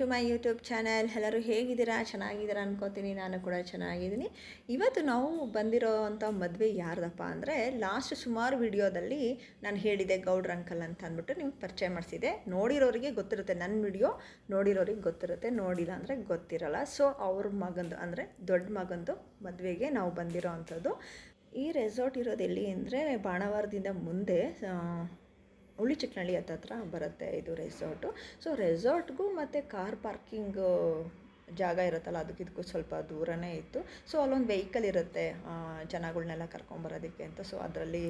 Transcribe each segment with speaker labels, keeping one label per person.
Speaker 1: My YouTube channel. ಎಲ್ಲರೂ ಹೇಗಿದ್ದೀರಾ? ಚೆನ್ನಾಗಿದ್ದೀರಾ ಅನ್ಕೋತೀನಿ. ನಾನು ಕೂಡ ಚೆನ್ನಾಗಿದ್ದೀನಿ. ಇವತ್ತು ನಾವು ಬಂದಿರೋ ಅಂಥ ಮದುವೆ ಯಾರ್ದಪ್ಪ ಅಂದರೆ, ಲಾಸ್ಟ್ ಸುಮಾರು ವಿಡಿಯೋದಲ್ಲಿ ನಾನು ಹೇಳಿದೆ ಗೌಡ್ರ ಅಂಕಲ್ ಅಂತ ಅಂದ್ಬಿಟ್ಟು ನಿಮ್ಗೆ ಪರಿಚಯ ಮಾಡಿಸಿದೆ. ನೋಡಿರೋರಿಗೆ ಗೊತ್ತಿರುತ್ತೆ, ನನ್ನ ವಿಡಿಯೋ ನೋಡಿರೋರಿಗೆ ಗೊತ್ತಿರುತ್ತೆ, ನೋಡಿಲ್ಲ ಅಂದರೆ ಗೊತ್ತಿರಲ್ಲ. ಸೊ ಅವ್ರ ಮಗಂದು ಅಂದರೆ ದೊಡ್ಡ ಮಗಂದು ಮದುವೆಗೆ ನಾವು ಬಂದಿರೋ ಅಂಥದ್ದು. ಈ ರೆಸಾರ್ಟ್ ಇರೋದು ಎಲ್ಲಿ ಅಂದರೆ, ಬಾಣಾವರದಿಂದ ಮುಂದೆ ಹುಳಿ ಚಿಕ್ಕನಹಳ್ಳಿ ಹತ್ತತ್ರ ಬರುತ್ತೆ ಇದು ರೆಸಾರ್ಟು. ಸೊ ರೆಸಾರ್ಟ್ಗೂ ಮತ್ತು ಕಾರ್ ಪಾರ್ಕಿಂಗು ಜಾಗ ಇರುತ್ತಲ್ಲ, ಅದಕ್ಕಿದಕ್ಕೂ ಸ್ವಲ್ಪ ದೂರನೇ ಇತ್ತು. ಸೊ ಅಲ್ಲೊಂದು ವೆಹಿಕಲ್ ಇರುತ್ತೆ ಜನಗಳ್ನೆಲ್ಲ ಕರ್ಕೊಂಬರೋದಕ್ಕೆ ಅಂತ. ಸೊ ಅದರಲ್ಲಿ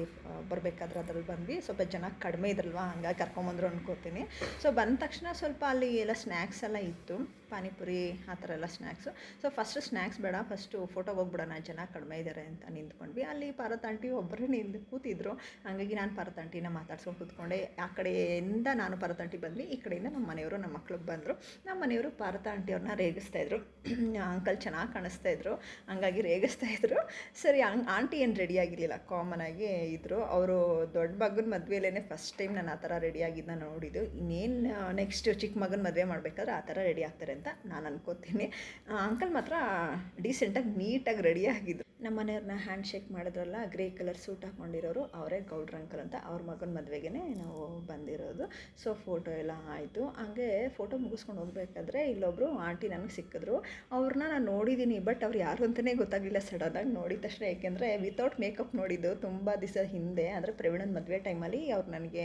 Speaker 1: ಬರಬೇಕಾದ್ರೆ ಅದರಲ್ಲಿ ಬಂದ್ವಿ. ಸ್ವಲ್ಪ ಜನ ಕಡಿಮೆ ಇದ್ರಲ್ವ, ಹಂಗಾಗಿ ಕರ್ಕೊಂಬಂದರು ಅನ್ಕೋತೀನಿ. ಸೊ ಬಂದ ತಕ್ಷಣ ಸ್ವಲ್ಪ ಅಲ್ಲಿ ಎಲ್ಲ ಸ್ನ್ಯಾಕ್ಸ್ ಎಲ್ಲ ಇತ್ತು, ಪಾನಿಪುರಿ ಆ ಥರ ಎಲ್ಲ ಸ್ನ್ಯಾಕ್ಸು. ಸೊ ಫಸ್ಟು ಸ್ನ್ಯಾಕ್ಸ್ ಬೇಡ, ಫಸ್ಟು ಫೋಟೋಗೆ ಹೋಗ್ಬಿಡೋಣ, ಜನ ಕಡಿಮೆ ಇದ್ದಾರೆ ಅಂತ ನಿಂತ್ಕೊಂಡ್ವಿ. ಅಲ್ಲಿ ಪಾರತ್ ಆಂಟಿ ಒಬ್ಬರೇ ಕೂತಿದ್ರು. ಹಾಗಾಗಿ ನಾನು ಪಾರತ್ ಆಂಟಿನ ಮಾತಾಡ್ಸ್ಕೊಂಡು ಕೂತ್ಕೊಂಡೆ. ಆ ಕಡೆಯಿಂದ ನಾನು ಪಾರತ್ ಆಂಟಿ ಬಂದ್ವಿ, ಈ ಕಡೆಯಿಂದ ನಮ್ಮ ಮನೆಯವರು ನಮ್ಮ ಮಕ್ಳಿಗೆ ಬಂದರು. ನಮ್ಮ ಮನೆಯವರು ಪಾರತ್ ಆಂಟಿಯವ್ರನ್ನ ರೇಗಿಸ್ತಾಯಿದ್ರು. ಅಂಕಲ್ ಚೆನ್ನಾಗಿ ಕಾಣಿಸ್ತಾಯಿದ್ರು, ಹಂಗಾಗಿ ರೇಗಿಸ್ತಾಯಿದ್ರು. ಸರಿ, ಆಂಟಿ ಏನು ರೆಡಿ ಆಗಿರಲಿಲ್ಲ, ಕಾಮನ್ ಆಗಿ ಇದ್ದರು. ಅವರು ದೊಡ್ಡ ಮಗನ ಮದುವೆಲೇ ಫಸ್ಟ್ ಟೈಮ್ ನಾನು ಆ ಥರ ರೆಡಿಯಾಗಿದ್ದನ್ನ ನೋಡಿದ್ದು. ಇನ್ನೇನು ನೆಕ್ಸ್ಟ್ ಚಿಕ್ಕ ಮಗನ ಮದುವೆ ಮಾಡಬೇಕಾದ್ರೆ ಆ ಥರ ರೆಡಿ ಆಗ್ತಾರೆ ಅಂತ ನಾನು ಅನ್ಕೋತೀನಿ. ಅಂಕಲ್ ಮಾತ್ರ ಡೀಸೆಂಟಾಗಿ ನೀಟಾಗಿ ರೆಡಿಯಾಗಿದ್ದು. ನಮ್ಮ ಮನೆಯವ್ರನ್ನ ಹ್ಯಾಂಡ್ ಶೇಕ್ ಮಾಡಿದ್ರಲ್ಲ, ಗ್ರೇ ಕಲರ್ ಸೂಟ್ ಹಾಕ್ಕೊಂಡಿರೋರು ಅವರೇ ಗೌಡ್ರ ಅಂಕಲ್ ಅಂತ. ಅವ್ರ ಮಗನ ಮದುವೆಗೆ ನಾವು ಬಂದಿರೋದು. ಸೊ ಫೋಟೋ ಎಲ್ಲ ಆಯಿತು. ಹಂಗೆ ಫೋಟೋ ಮುಗಿಸ್ಕೊಂಡು ಹೋಗ್ಬೇಕಾದ್ರೆ ಇಲ್ಲೊಬ್ಬರು ಆಂಟಿ ನನಗೆ ಸಿಕ್ಕಿದ್ರು. ಅವ್ರನ್ನ ನಾನು ನೋಡಿದ್ದೀನಿ, ಬಟ್ ಅವ್ರು ಯಾರು ಅಂತಲೇ ಗೊತ್ತಾಗಲಿಲ್ಲ ಸಡನ್ನಾಗಿ ನೋಡಿದ ತಕ್ಷಣ. ಏಕೆಂದರೆ ವಿತೌಟ್ ಮೇಕಪ್ ನೋಡಿದ್ದು ತುಂಬ ದಿವಸ ಹಿಂದೆ, ಅಂದರೆ ಪ್ರವೀಣನ ಮದುವೆ ಟೈಮಲ್ಲಿ. ಅವ್ರು ನನಗೆ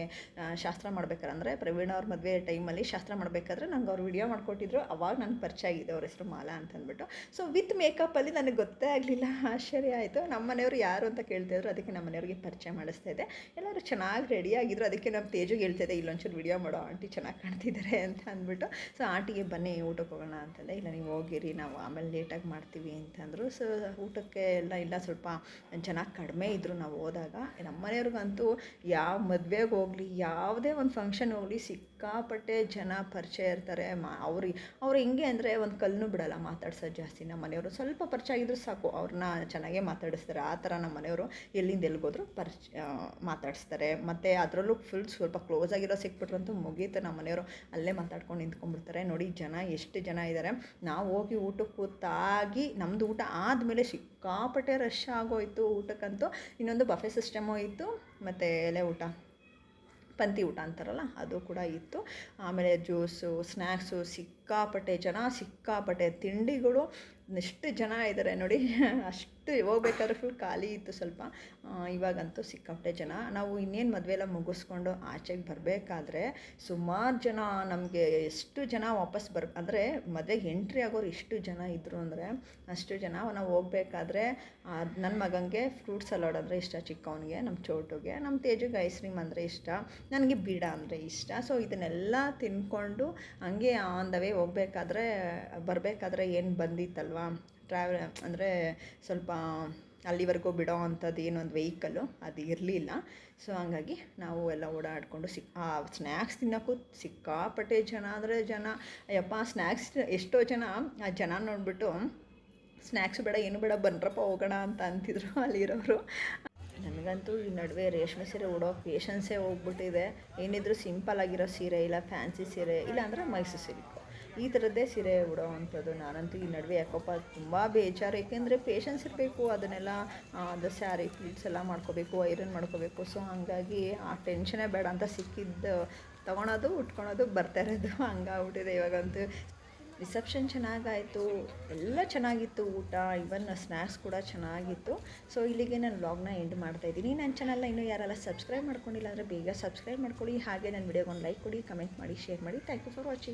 Speaker 1: ಶಾಸ್ತ್ರ ಮಾಡ್ಬೇಕಾದ್ರೆ, ಅಂದರೆ ಪ್ರವೀಣ ಅವ್ರ ಮದುವೆ ಟೈಮಲ್ಲಿ ಶಾಸ್ತ್ರ ಮಾಡಬೇಕಾದ್ರೆ ನಂಗೆ ಅವ್ರು ವಿಡಿಯೋ ಮಾಡಿಕೊಟ್ಟಿದ್ರು. ಅವಾಗ ನನಗೆ ಪರಿಚಯ ಆಗಿದೆ, ಅವ್ರ ಹೆಸರು ಮಾಲಾ ಅಂತಂದ್ಬಿಟ್ಟು. ಸೊ ವಿತ್ ಮೇಕಪ್ಪಲ್ಲಿ ನನಗೆ ಗೊತ್ತೇ ಆಗಲಿಲ್ಲ, ಆಶ್ಚರ್ಯ ಆಯಿತು. ನಮ್ಮ ಮನೆಯವರು ಯಾರು ಅಂತ ಕೇಳ್ತಾಯಿದ್ರು, ಅದಕ್ಕೆ ನಮ್ಮ ಮನೆಯವ್ರಿಗೆ ಪರಿಚಯ ಮಾಡಿಸ್ತಾ ಇದ್ದೆ. ಎಲ್ಲರೂ ಚೆನ್ನಾಗಿ ರೆಡಿಯಾಗಿದ್ರು. ಅದಕ್ಕೆ ನಮ್ಮ ತೇಜುಗೆ ಹೇಳ್ತಾಯಿದ್ದೆ, ಇಲ್ಲೊಂಚೂರು ವಿಡಿಯೋ ಮಾಡೋ, ಆಂಟಿ ಚೆನ್ನಾಗಿ ಕಾಣ್ತಿದ್ದಾರೆ ಅಂತ ಅಂದ್ಬಿಟ್ಟು. ಸೊ ಆಂಟಿಗೆ ಬನ್ನಿ ಊಟಕ್ಕೆ ಹೋಗೋಣ ಅಂತಂದೆ. ಇಲ್ಲ ನೀವು ಹೋಗಿರಿ, ನಾವು ಆಮೇಲೆ ಲೇಟಾಗಿ ಮಾಡ್ತೀವಿ ಅಂತಂದರು. ಸೊ ಊಟಕ್ಕೆ ಇಲ್ಲ ಸ್ವಲ್ಪ ಜನ ಕಡಿಮೆ ಇದ್ದರು ನಾವು ಹೋದಾಗ. ನಮ್ಮ ಮನೆಯವ್ರಿಗಂತೂ ಯಾವ ಮದುವೆಗೆ ಹೋಗಲಿ, ಯಾವುದೇ ಒಂದು ಫಂಕ್ಷನ್ ಹೋಗಲಿ, ಸಿಕ್ಕಾಪಟ್ಟೆ ಜನ ಪರಿಚಯ ಇರ್ತಾರೆ. ಅವ್ರು ಹೆಂಗೆ ಅಂದರೆ ಒಂದು ಕಲ್ಲನ್ನು ಬಿಡಲ್ಲ ಮಾತಾಡ್ಸೋದು ಜಾಸ್ತಿ. ನಮ್ಮ ಮನೆಯವರು ಸ್ವಲ್ಪ ಪರಿಚಯ ಆಗಿದ್ರು ಸಾಕು, ಅವ್ರನ್ನ ಚೆನ್ನಾಗೇ ಮಾತಾಡಿಸ್ತಾರೆ. ಆ ಥರ ನಮ್ಮ ಮನೆಯವರು ಎಲ್ಲಿಂದ ಎಲ್ಲಿಗೋದ್ರು ಮಾತಾಡಿಸ್ತಾರೆ. ಮತ್ತು ಅದರಲ್ಲೂ ಫುಲ್ ಸ್ವಲ್ಪ ಕ್ಲೋಸ್ ಆಗಿರೋ ಸಿಕ್ಬಿಟ್ರಂತೂ ಮುಗೀತು. ನಮ್ಮ ಮನೆಯವರು ಅಲ್ಲೇ ಮಾತಾಡ್ಕೊಂಡು ನಿಂತ್ಕೊಂಡ್ಬಿಡ್ತಾರೆ. ನೋಡಿ ಜನ ಎಷ್ಟು ಜನ ಇದ್ದಾರೆ. ನಾವು ಹೋಗಿ ಊಟಕ್ಕೆ ಕೂತಾಗಿ ನಮ್ಮದು ಊಟ ಆದಮೇಲೆ ಸಿಕ್ಕಾಪಟ್ಟೆ ರಶ್ ಆಗೋಯಿತು ಊಟಕ್ಕಂತೂ. ಇನ್ನೊಂದು ಬಫೆ ಸಿಸ್ಟಮು ಇತ್ತು, ಮತ್ತು ಎಲೆ ಊಟ, ಪಂತಿ ಊಟ ಅಂತಾರಲ್ಲ, ಅದು ಕೂಡ ಇತ್ತು. ಆಮೇಲೆ ಜ್ಯೂಸು, ಸ್ನ್ಯಾಕ್ಸು, ಸಿಕ್ಕಾಪಟ್ಟೆ ಜನ, ಸಿಕ್ಕಾಪಟ್ಟೆ ತಿಂಡಿಗಳು. ಎಷ್ಟು ಜನ ಇದ್ದಾರೆ ನೋಡಿ, ಅಷ್ಟು ಹೋಗ್ಬೇಕಾದ್ರೆ ಫುಲ್ ಖಾಲಿ ಇತ್ತು ಸ್ವಲ್ಪ. ಇವಾಗಂತೂ ಸಿಕ್ಕಾಪಟ್ಟೆ ಜನ. ನಾವು ಇನ್ನೇನು ಮದುವೆ ಎಲ್ಲ ಮುಗಿಸ್ಕೊಂಡು ಆಚೆಗೆ ಬರಬೇಕಾದ್ರೆ ಸುಮಾರು ಜನ, ನಮಗೆ ಎಷ್ಟು ಜನ ವಾಪಸ್ ಅಂದರೆ ಮದುವೆಗೆ ಎಂಟ್ರಿ ಆಗೋರು ಎಷ್ಟು ಜನ ಇದ್ದರು ಅಂದರೆ ಅಷ್ಟು ಜನ. ನಾವು ಹೋಗ್ಬೇಕಾದ್ರೆ ನನ್ನ ಮಗನಿಗೆ ಫ್ರೂಟ್ ಸಲಾಡ್ ಅಂದರೆ ಇಷ್ಟ, ಚಿಕ್ಕವನಿಗೆ, ನಮ್ಮ ಚೋಟುಗೆ, ನಮ್ಮ ತೇಜುಗೆ ಐಸ್ ಕ್ರೀಮ್ ಅಂದರೆ ಇಷ್ಟ, ನನಗೆ ಬೀಡ ಅಂದರೆ ಇಷ್ಟ. ಸೊ ಇದನ್ನೆಲ್ಲ ತಿನ್ಕೊಂಡು ಹಂಗೆ ಆನ್ ದ ವೇ ಬರಬೇಕಾದ್ರೆ ಏನು ಬಂದಿತ್ತಲ್ವ ಟ್ರಾವೆಲ್, ಅಂದರೆ ಸ್ವಲ್ಪ ಅಲ್ಲಿವರೆಗೂ ಬಿಡೋ ಅಂಥದ್ದು ಏನೊಂದು ವೆಹಿಕಲ್ಲು ಅದು ಇರಲಿಲ್ಲ. ಸೊ ಹಂಗಾಗಿ ನಾವು ಎಲ್ಲ ಓಡಾಡಿಕೊಂಡು ಸ್ನ್ಯಾಕ್ಸ್ ತಿನ್ನೋಕ್ಕೂ ಸಿಕ್ಕಾಪಟ್ಟೆ ಜನ ಅಂದರೆ ಜನ. ಅಯ್ಯಪ್ಪ, ಸ್ನ್ಯಾಕ್ಸ್ ಎಷ್ಟೋ ಜನ ಆ ಜನ ನೋಡಿಬಿಟ್ಟು ಸ್ನ್ಯಾಕ್ಸ್ ಬೇಡ, ಏನು ಬೇಡ, ಬನ್ರಪ್ಪ ಹೋಗೋಣ ಅಂತ ಅಂತಿದ್ರು ಅಲ್ಲಿರೋರು. ನನಗಂತೂ ಈ ನಡುವೆ ರೇಷ್ಮೆ ಸೀರೆ ಉಡೋ ಪೇಷನ್ಸೇ ಹೋಗ್ಬಿಟ್ಟಿದೆ. ಏನಿದ್ರು ಸಿಂಪಲ್ ಆಗಿರೋ ಸೀರೆ, ಇಲ್ಲ ಫ್ಯಾನ್ಸಿ ಸೀರೆ, ಇಲ್ಲಾಂದರೆ ಮೈಸೂರು ಸಿಲ್ಕು, ಈ ಥರದ್ದೇ ಸೀರೆ ಉಡೋ ಅಂಥದ್ದು. ನಾನಂತೂ ಈ ನಡುವೆ ಯಾಕಪ್ಪ ತುಂಬ ಬೇಜಾರು. ಏಕೆಂದರೆ ಪೇಷನ್ಸ್ ಇರಬೇಕು, ಅದನ್ನೆಲ್ಲ ಅದು ಸ್ಯಾರಿ ಪ್ಲೀಟ್ಸ್ ಎಲ್ಲ ಮಾಡ್ಕೋಬೇಕು, ಐರನ್ ಮಾಡ್ಕೋಬೇಕು. ಸೊ ಹಾಗಾಗಿ ಆ ಟೆನ್ಷನೇ ಬೇಡ ಅಂತ ಸಿಕ್ಕಿದ್ದು ತೊಗೊಳೋದು, ಉಟ್ಕೊಳೋದು, ಬರ್ತಾ ಇರೋದು, ಹಂಗಾಗ್ಬಿಟ್ಟಿದೆ ಇವಾಗಂತೂ. ರಿಸೆಪ್ಷನ್ ಚೆನ್ನಾಗಾಯಿತು, ಎಲ್ಲ ಚೆನ್ನಾಗಿತ್ತು, ಊಟ, ಇವನ್ ಸ್ನ್ಯಾಕ್ಸ್ ಕೂಡ ಚೆನ್ನಾಗಿತ್ತು. ಸೊ ಇಲ್ಲಿಗೆ ನಾನು ವ್ಲಾಗ್ನ ಎಂಡ್ ಮಾಡ್ತಾಯಿದ್ದೀನಿ. ನನ್ನ ಚಾನಲ್ನ ಇನ್ನೂ ಯಾರೆಲ್ಲ ಸಬ್ಸ್ಕ್ರೈಬ್ ಮಾಡ್ಕೊಂಡಿಲ್ಲ ಅಂದರೆ ಬೇಗ ಸಬ್ಸ್ಕ್ರೈಬ್ ಮಾಡ್ಕೊಳ್ಳಿ. ಹಾಗೆ ನನ್ನ ವಿಡಿಯೋಗೊಂದು ಲೈಕ್ ಕೊಡಿ, ಕಮೆಂಟ್ ಮಾಡಿ, ಶೇರ್ ಮಾಡಿ. Thank you for watching.